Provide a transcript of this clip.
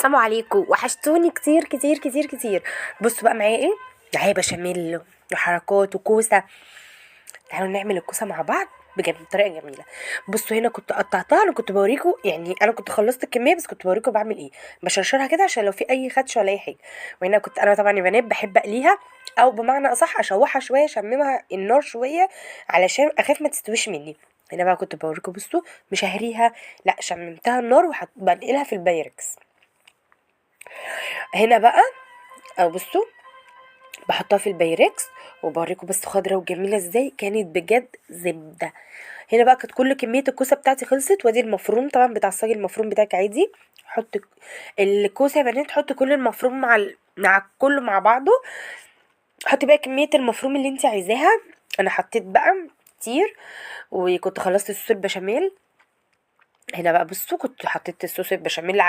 السلام عليكم، وحشتوني كتير كتير كتير كتير. بصوا بقى معايا ايه، معايا بشاميل وحركات وكوسه. تعالوا نعمل الكوسه مع بعض بجد بطريقه جميله. بصوا هنا كنت قطعتها، انا كنت بوريكم، يعني انا كنت خلصت الكميه بس كنت بوريكم بعمل ايه. بشرشرها كده عشان لو في اي خدش ولا اي حاجه. وهنا كنت انا طبعا يا بنات بحب اقليها، او بمعنى اصح اشوحها شويه، اشممها النار شويه علشان اخاف ما تستويش مني. هنا بقى كنت بوريكم، بصوا مش ههريها، لا شممتها النار وبنقلها في البايركس. هنا بقى بصوا بحطها في البايركس وبوريكم بس خضرة وجميلة ازاي، كانت بجد زبدة. هنا بقى كانت كل كمية الكوسة بتاعتي خلصت، وادي المفروم طبعا بتاع الصاج، المفروم بتاعك عادي. حط الكوسة يا بنات، حط كل المفروم مع كله مع بعضه. حطي بقى كمية المفروم اللي انت عايزاها. انا حطيت بقى كتير، وكنت خلصت الصوص البشاميل. هنا بقى بصوا كنت حطيت الصوص البشاميل على